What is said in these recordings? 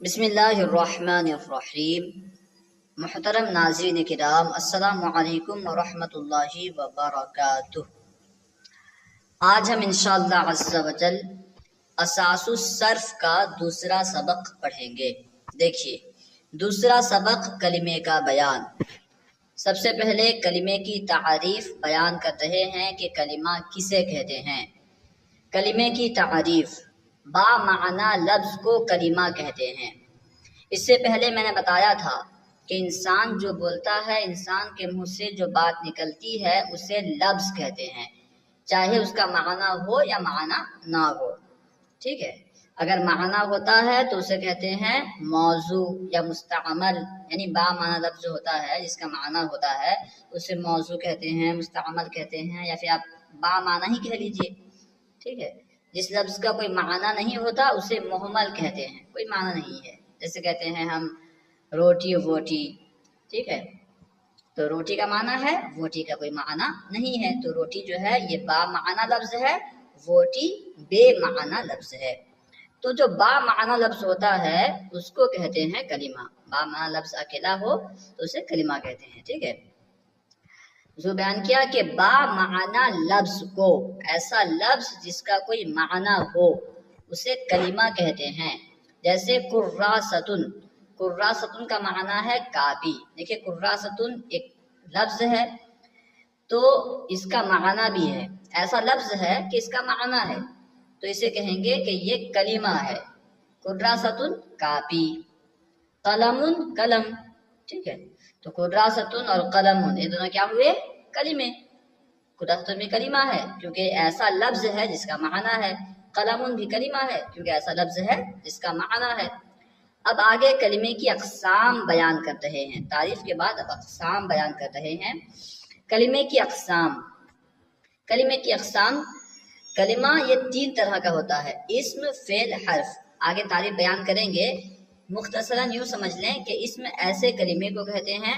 بسم اللہ الرحمن الرحیم۔ محترم ناظرین کرام، السلام علیکم ورحمۃ اللہ وبرکاتہ۔ آج ہم انشاءاللہ عز و جل اساس الصرف کا دوسرا سبق پڑھیں گے۔ دیکھیے، دوسرا سبق کلمے کا بیان۔ سب سے پہلے کلمے کی تعریف بیان کر رہے ہیں کہ کلمہ کسے کہتے ہیں۔ کلمے کی تعریف، با معنی لفظ کو کلمہ کہتے ہیں۔ اس سے پہلے میں نے بتایا تھا کہ انسان جو بولتا ہے، انسان کے منہ سے جو بات نکلتی ہے اسے لفظ کہتے ہیں، چاہے اس کا معنی ہو یا معنی نہ ہو۔ ٹھیک ہے، اگر معنی ہوتا ہے تو اسے کہتے ہیں موضوع یا مستعمل، یعنی با معنی لفظ جو ہوتا ہے جس کا معنی ہوتا ہے اسے موضوع کہتے ہیں، مستعمل کہتے ہیں، یا پھر آپ با معنی ہی کہہ لیجئے۔ ٹھیک ہے، جس لفظ کا کوئی معنی نہیں ہوتا اسے مہمل کہتے ہیں، کوئی معنی نہیں ہے۔ جیسے کہتے ہیں ہم روٹی ووٹی، ٹھیک ہے، تو روٹی کا معنی ہے، ووٹی کا کوئی معنی نہیں ہے، تو روٹی جو ہے یہ با معنی لفظ ہے، ووٹی بے معنی لفظ ہے۔ تو جو با معنی لفظ ہوتا ہے اس کو کہتے ہیں کلمہ۔ با معنی لفظ اکیلا ہو تو اسے کلمہ کہتے ہیں۔ ٹھیک ہے، جو بیان کیا کہ با معنی لفظ کو، ایسا لفظ جس کا کوئی معنی ہو اسے کلمہ کہتے ہیں۔ جیسے کراستن، کراستن کا معنی ہے کاپی۔ دیکھیے کراستن ایک لفظ ہے تو اس کا معنی بھی ہے، ایسا لفظ ہے کہ اس کا معنی ہے، تو اسے کہیں گے کہ یہ کلمہ ہے۔ کراستن کاپی، قلم قلم، ٹھیک ہے، تو کراستن اور قلم یہ دونوں کیا ہوئے؟ کلمے۔ کراستن بھی کلمہ ہے کیونکہ ایسا لفظ ہے جس کا معنی ہے، قلم بھی کلمہ ہے کیونکہ ایسا لفظ ہے جس کا معنی ہے۔ اب آگے کلمے کی اقسام بیان کر رہے ہیں، تعریف کے بعد اب اقسام بیان کر رہے ہیں۔ کلمے کی اقسام، کلمے کی اقسام، کلمہ یہ تین طرح کا ہوتا ہے، اسم، فعل، حرف۔ آگے تعریف بیان کریں گے، مختصراً یوں سمجھ لیں کہ اسم ایسے کلمے کو کہتے ہیں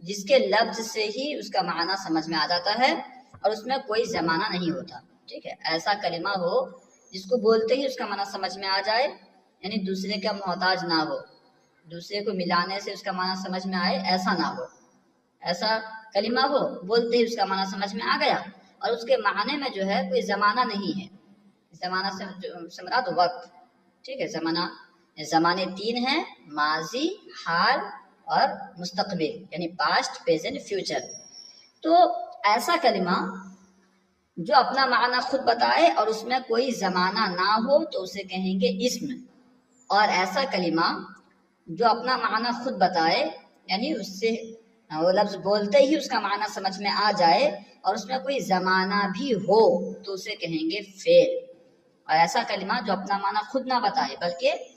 جس کے لفظ سے ہی اس کا معنی سمجھ میں آ جاتا ہے اور اس میں کوئی زمانہ نہیں ہوتا۔ ٹھیک ہے، ایسا کلمہ ہو جس کو بولتے ہی اس کا معنی سمجھ میں آ جائے، یعنی دوسرے کا محتاج نہ ہو، دوسرے کو ملانے سے اس کا معنی سمجھ میں آئے، ایسا نہ ہو۔ ایسا کلمہ ہو بولتے ہی اس کا معنی سمجھ میں آ گیا اور اس کے معنی میں جو ہے کوئی زمانہ نہیں ہے۔ زمانہ سے مراد وقت۔ ٹھیک ہے، زمانے تین ہیں، ماضی، حال اور مستقبل، یعنی پاسٹ، پریزنٹ، فیوچر۔ تو ایسا کلمہ جو اپنا معنی خود بتائے اور اس میں کوئی زمانہ نہ ہو تو اسے کہیں گے اسم، اور ایسا کلمہ جو اپنا معنی خود بتائے، یعنی اس سے وہ لفظ بولتے ہی اس کا معنی سمجھ میں آ جائے اور اس میں کوئی زمانہ بھی ہو تو اسے کہیں گے فعل۔ اور ایسا کلمہ جو اپنا معنی خود نہ بتائے بلکہ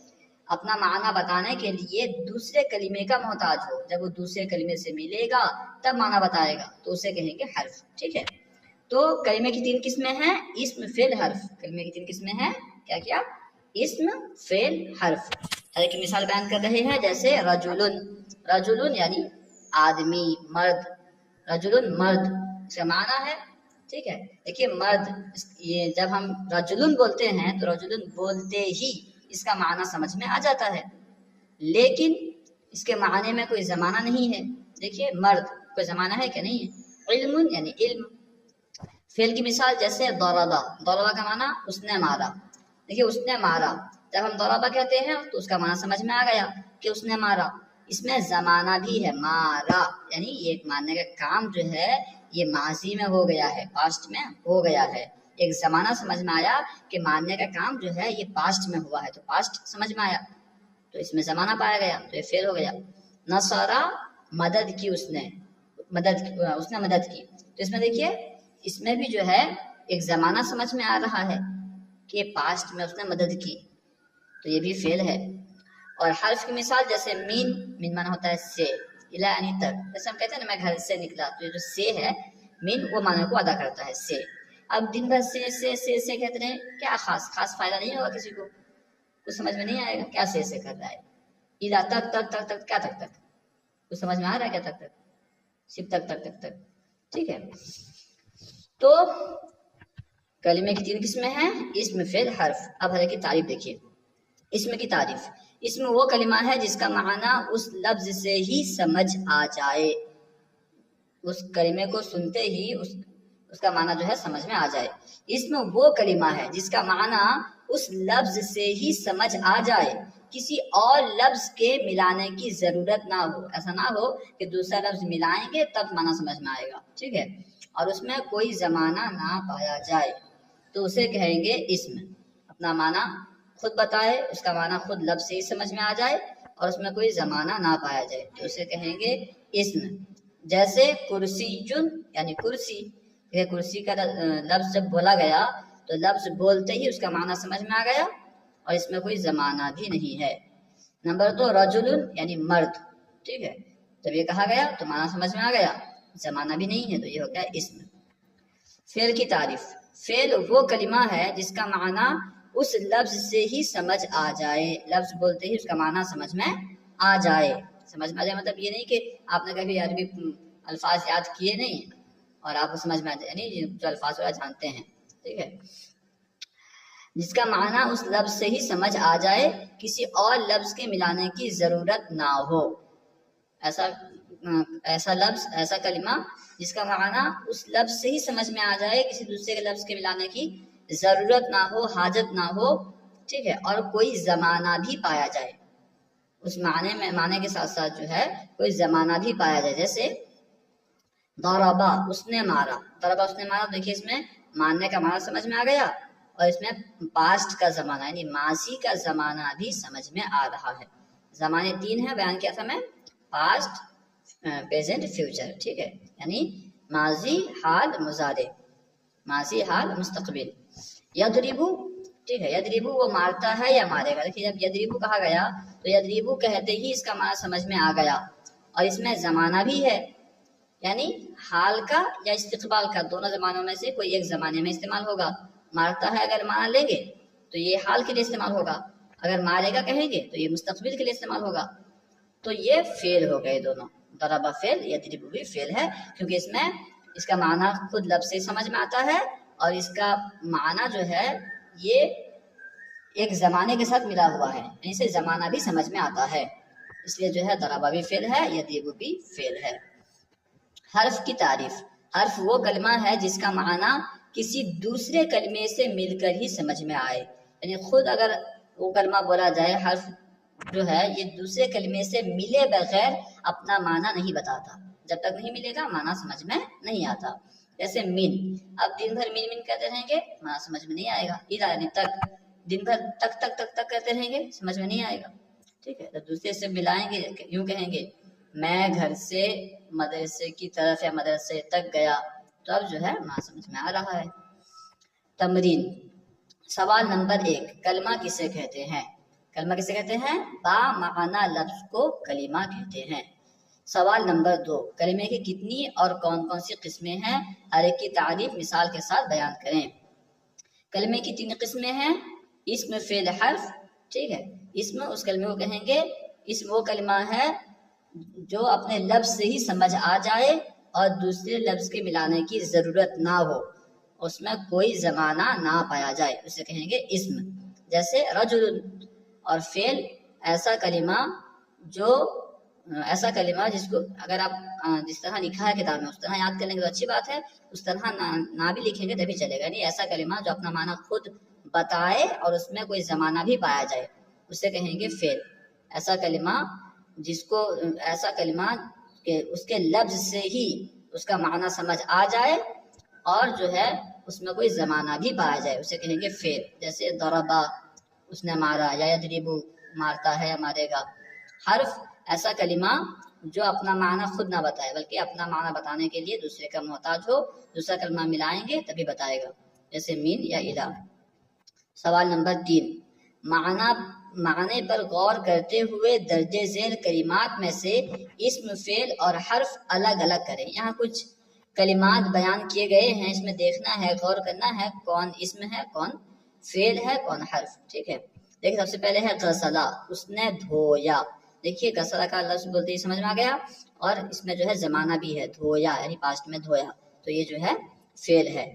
اپنا معنی بتانے کے لیے دوسرے کلمے کا محتاج ہو، جب وہ دوسرے کلمے سے ملے گا تب معنی بتائے گا تو اسے کہیں گے حرف۔ ٹھیک ہے، تو کلمے کی تین قسمیں ہیں، اسم، فعل، حرف۔ کلمے کی تین قسمیں ہیں، کیا کیا؟ اسم، فعل، حرف۔ ایک مثال بیان کر رہے ہیں، جیسے رجلن، رجلن یعنی آدمی، مرد، رجلن مرد، اس کا معنی ہے۔ ٹھیک ہے، دیکھیے مرد، یہ جب ہم رجلن بولتے ہیں تو رجلن بولتے ہی اس کا معنی سمجھ میں آ جاتا ہے، لیکن اس کے معنی میں کوئی زمانہ نہیں ہے۔ دیکھیے مرد، کوئی زمانہ ہے کہ نہیں ہے؟ علم یعنی علم۔ فعل کی مثال جیسے ضربہ، ضربہ کا معنی اس نے مارا۔ دیکھیے اس نے مارا، جب ہم ضربہ کہتے ہیں تو اس کا معنی سمجھ میں آ گیا کہ اس نے مارا۔ اس میں زمانہ بھی ہے، مارا یعنی یہ ایک ماننے کا کام جو ہے یہ ماضی میں ہو گیا ہے، پاسٹ میں ہو گیا ہے۔ ایک زمانہ سمجھ میں آیا کہ ماننے کا کام جو ہے یہ پاسٹ میں ہوا ہے، تو پاسٹ سمجھ میں آیا تو اس میں زمانہ پایا گیا تو یہ فعل ہو گیا۔ نصرہ، مدد کی اس نے، مدد کی، تو اس میں دیکھیے اس میں بھی جو ہے ایک زمانہ سمجھ میں آ رہا ہے کہ پاسٹ میں اس نے مدد کی، تو یہ بھی فعل ہے۔ اور حرف کی مثال جیسے مین، مین معنی ہوتا ہے سے، الی یعنی تک۔ جیسے ہم کہتے ہیں نا میں گھر سے نکلا، تو یہ جو سے ہے مین وہ معنی کو ادا کرتا ہے، سے۔ اب دن بھر سے کہتے ہیں، کیا خاص فائدہ نہیں ہوگا کسی کو، کچھ سمجھ میں نہیں آئے گا کیا سے کر رہا ہے۔ الی تک، کیا تک، کچھ سمجھ میں آ رہا ہے کیا تک، صرف تک۔ ٹھیک ہے، تو کلمے کی تین قسمیں ہیں، اسم، فعل، حرف۔ اب حرف کی تعریف دیکھیے، اسم کی تعریف، اسم وہ کلمہ ہے جس کا معنی اس لفظ سے ہی سمجھ آ جائے، اس کلمے کو سنتے ہی اس کا معنی جو ہے سمجھ میں آ جائے۔ اسم وہ کلمہ ہے جس کا معنی اس لفظ سے ہی سمجھ آ جائے، کسی اور لفظ کے ملانے کی ضرورت نہ ہو، ایسا نہ ہو کہ دوسرا لفظ ملائیں گے تب معنی سمجھ میں آئے گا، ٹھیک ہے، اور اس میں کوئی زمانہ نہ پایا جائے تو اسے کہیں گے اسم۔ اپنا معنی خود بتائے، اس کا معنی خود لفظ سے ہی سمجھ میں آ جائے اور اس میں کوئی زمانہ نہ پایا جائے تو اسے کہیں گے اسم۔ جیسے کرسی یعنی کرسی، کرسی کا لفظ جب بولا گیا تو لفظ بولتے ہی اس کا معنی سمجھ میں آ گیا اور اس میں کوئی زمانہ بھی نہیں ہے۔ نمبر 2 رجل یعنی مرد، ٹھیک ہے، جب یہ کہا گیا تو معنی سمجھ میں آ گیا، زمانہ بھی نہیں ہے تو یہ ہو گیا اسم۔ فعل کی تعریف، فعل وہ کلمہ ہے جس کا معنی اس لفظ سے ہی سمجھ آ جائے، لفظ بولتے ہی اس کا معنی سمجھ میں آ جائے۔ سمجھ میں آ جائے مطلب یہ نہیں کہ آپ نے کبھی عربی الفاظ یاد کیے نہیں اور آپ کو سمجھ میں آ جائے، یعنی جو الفاظ جانتے ہیں، ٹھیک ہے، جس کا معنی اس لفظ سے ہی سمجھ آ جائے، کسی اور لفظ کے ملانے کی ضرورت نہ ہو۔ ایسا لفظ، ایسا کلمہ جس کا معنی اس لفظ سے ہی سمجھ میں آ جائے، کسی دوسرے کے لفظ کے ملانے کی ضرورت نہ ہو، حاجت نہ ہو، ٹھیک ہے، اور کوئی زمانہ بھی پایا جائے، اس معنی کے ساتھ ساتھ جو ہے کوئی زمانہ بھی پایا جائے۔ جیسے ضربا اس نے مارا، ضربا اس نے مارا، دیکھیے اس میں مارنے کا معنی سمجھ میں آ گیا اور اس میں پاسٹ کا زمانہ یعنی ماضی کا زمانہ بھی سمجھ میں آ رہا ہے۔ زمانے 3 ہیں، بیان کیا تھا میں، پاسٹ، پریزنٹ، فیوچر، ٹھیک ہے، یعنی ماضی، حال، مضارع، ماضی، حال، مستقبل۔ یضربو، ٹھیک ہے، یضربو وہ مارتا ہے یا مارے گا، دیکھیے جب یضربو کہا گیا تو یضربو کہتے ہی اس کا معنی سمجھ میں آ گیا اور اس میں زمانہ بھی ہے، یعنی حال کا یا استقبال کا، دونوں زمانوں میں سے کوئی ایک زمانے میں استعمال ہوگا۔ مارتا ہے اگر معنی لیں گے تو یہ حال کے لیے استعمال ہوگا، اگر مارے گا کہیں گے تو یہ مستقبل کے لیے استعمال ہوگا، تو یہ فعل ہو گئے دونوں، ضربا فعل، یضرب بھی فعل ہے، کیونکہ اس میں اس کا معنی خود لفظ سے سمجھ میں آتا ہے اور اس کا معنی جو ہے یہ ایک زمانے کے ساتھ ملا ہوا ہے، اسے زمانہ بھی سمجھ میں آتا ہے، اس لیے جو ہے ضربا بھی فعل ہے، یضرب بھی فعل ہے۔ حرف کی تعریف، حرف وہ کلمہ ہے جس کا معنی کسی دوسرے کلمے سے مل کر ہی سمجھ میں آئے، یعنی خود اگر وہ کلمہ بولا جائے، حرف جو ہے یہ دوسرے کلمے سے ملے بغیر اپنا معنی نہیں بتاتا، جب تک نہیں ملے گا معنی سمجھ میں نہیں آتا۔ جیسے من، اب دن بھر من من کہتے رہیں گے معنی سمجھ میں نہیں آئے گا، اذا یعنی تک، دن بھر تک تک تک تک کہتے رہیں گے سمجھ میں نہیں آئے گا، ٹھیک ہے، جب دوسرے سے ملائیں گے یوں کہیں گے میں گھر سے مدرسے کی طرف یا مدرسے تک گیا تو اب جو ہے معنی سمجھ میں آ رہا ہے۔ تمرین، سوال نمبر 1، کلمہ کسے کہتے ہیں؟ کلمہ کسے کہتے ہیں؟ با معنی لفظ کو کلمہ کہتے ہیں۔ سوال نمبر 2، کلمے کی کتنی اور کون کون سی قسمیں ہیں؟ ہر ایک کی تعریف مثال کے ساتھ بیان کریں۔ کلمے کی 3 قسمیں ہیں، اسم، فعل، حرف، ٹھیک ہے، اسم اس کلمے کو کہیں گے، اسم وہ کلمہ ہے جو اپنے لفظ سے ہی سمجھ آ جائے اور دوسرے لفظ کے ملانے کی ضرورت نہ ہو، اس میں کوئی زمانہ نہ پایا جائے، اسے کہیں گے اسم۔ جیسے رجل، اور فعل ایسا کلمہ جس کو اگر آپ جس طرح لکھا ہے کتاب میں اس طرح یاد کر لیں گے تو اچھی بات ہے، اس طرح نہ بھی لکھیں گے تبھی چلے گا، یعنی ایسا کلمہ جو اپنا معنی خود بتائے اور اس میں کوئی زمانہ بھی پایا جائے اسے کہیں گے فعل۔ ایسا کلمہ کہ اس کے لفظ سے ہی اس کا معنی سمجھ آ جائے اور جو ہے اس میں کوئی زمانہ بھی پایا جائے اسے کہیں گے فعل۔ جیسے ضربا اس نے مارا، یا یضرب مارتا ہے یا مارے گا۔ حرف ایسا کلمہ جو اپنا معنی خود نہ بتائے بلکہ اپنا معنی بتانے کے لیے دوسرے کا محتاج ہو، دوسرا کلمہ ملائیں گے تبھی بتائے گا، جیسے مین یا الا۔ سوال نمبر 3، معنی پر غور کرتے ہوئے درج ذیل کلمات میں سے اسم، فعل اور حرف الگ الگ کریں۔ یہاں کچھ کلمات بیان کیے گئے ہیں، اس میں دیکھنا ہے، غور کرنا ہے کون اسم ہے، کون فعل ہے، کون حرف، ٹھیک ہے۔ دیکھیں سب سے پہلے ہے غسلا، اس نے دھویا، دیکھیے غسلا کا لفظ بولتے ہی سمجھ میں آ گیا اور اس میں جو ہے زمانہ بھی ہے، دھویا یعنی پاسٹ میں دھویا، تو یہ جو ہے فعل ہے۔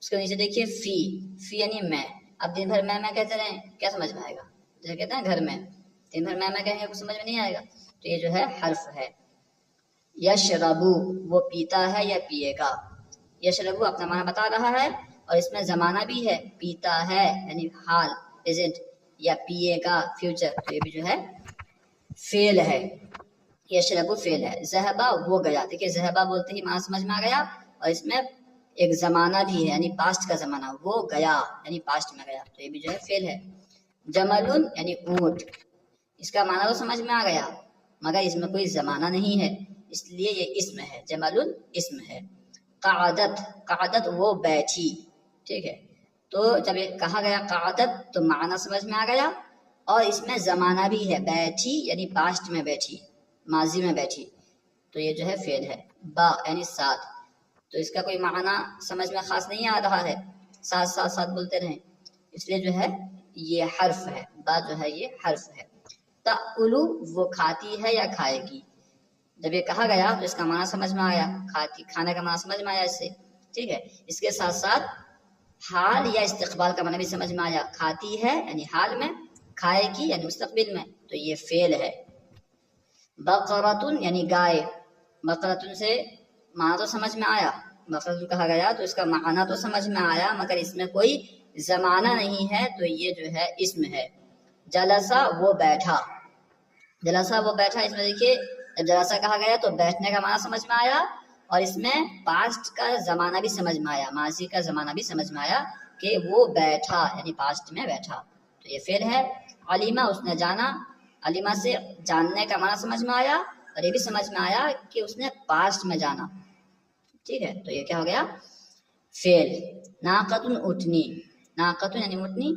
اس کے نیچے دیکھیے فی یعنی میں، اب دن بھر میں کہتے رہیں کیا سمجھ میں آئے گا، جیسے کہتے ہیں گھر میں، دن بھر میں کہیں گے کچھ سمجھ میں نہیں آئے گا، تو یہ جو ہے حرف ہے۔ یشربو وہ پیتا ہے یا پیے گا، یشربو اپنا معنی بتا رہا ہے اور اس میں زمانہ بھی ہے، پیتا ہے یعنی حال پریزنٹ، یا پیے گا فیوچر، تو یہ بھی جو ہے فعل ہے، یشربو فعل ہے۔ ذہبا وہ گیا، دیکھیے ذہبا بولتے ہی معنی سمجھ میں آ گیا، اور اس میں ایک زمانہ بھی ہے یعنی پاسٹ کا زمانہ، وہ گیا یعنی پاسٹ میں گیا، تو یہ بھی جو ہے فعل ہے۔ جملن یعنی اونٹ، اس کا معنی تو سمجھ میں آ گیا مگر اس میں کوئی زمانہ نہیں ہے اس لیے یہ اسم ہے، جملن اسم ہے۔ قعدت، قعدت وہ بیٹھی، ٹھیک ہے، تو جب یہ کہا گیا قعدت تو معنی سمجھ میں آ گیا، اور اس میں زمانہ بھی ہے، بیٹھی یعنی پاسٹ میں بیٹھی، ماضی میں بیٹھی، تو یہ جو ہے فعل ہے۔ با یعنی ساتھ، تو اس کا کوئی معنی سمجھ میں خاص نہیں آ رہا ہے، ساتھ ساتھ ساتھ بولتے رہیں، اس لیے جو ہے یہ حرف ہے، با جو ہے یہ حرف ہے۔ تأکلو وہ کھاتی ہے یا کھائے گی، جب یہ کہا گیا تو اس کا معنی سمجھ میں آیا، کھاتی کھانے کا معنی سمجھ میں آیا اس سے، ٹھیک ہے، اس کے ساتھ ساتھ حال یا استقبال کا معنی بھی سمجھ میں آیا، کھاتی ہے یعنی حال میں، کھائے گی یعنی مستقبل میں، تو یہ فعل ہے۔ بقرۃ یعنی گائے، بقرۃ سے معنی تو سمجھ میں آیا، بقرۃ کہا گیا تو اس کا معنی تو سمجھ میں آیا مگر اس میں کوئی زمانہ نہیں ہے، تو یہ جو ہے اسم ہے۔ جلسہ وہ بیٹھا، جلسہ وہ بیٹھا، اس میں دیکھیے جب جلسہ کہا گیا تو بیٹھنے کا معنی سمجھ میں آیا، اور اس میں پاسٹ کا زمانہ بھی سمجھ میں آیا، ماضی کا زمانہ بھی سمجھ میں آیا کہ وہ بیٹھا یعنی پاسٹ میں بیٹھا، تو یہ فعل ہے۔ علیمہ اس نے جانا، علیمہ سے جاننے کا معنی سمجھ میں آیا، اور یہ بھی سمجھ میں آیا کہ اس نے پاسٹ میں جانا، ٹھیک ہے، تو یہ کیا ہو گیا فعل۔ ناقۃ اٹھنی، ناقۃ یعنی اٹھنی،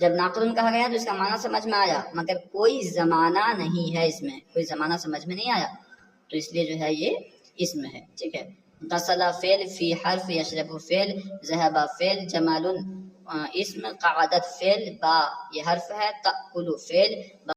جب ناقۃ کہا گیا تو اس کا معنی سمجھ میں آیا مگر کوئی زمانہ نہیں ہے، اس میں کوئی زمانہ سمجھ میں نہیں آیا، تو اس لیے جو ہے یہ اسم ہے، ٹھیک ہے۔ غسل فعل، فی حرف، یشرب فعل، ذهب فعل، جمال اسم، قعدت فعل، با یہ حرف ہے، تأکل فعل۔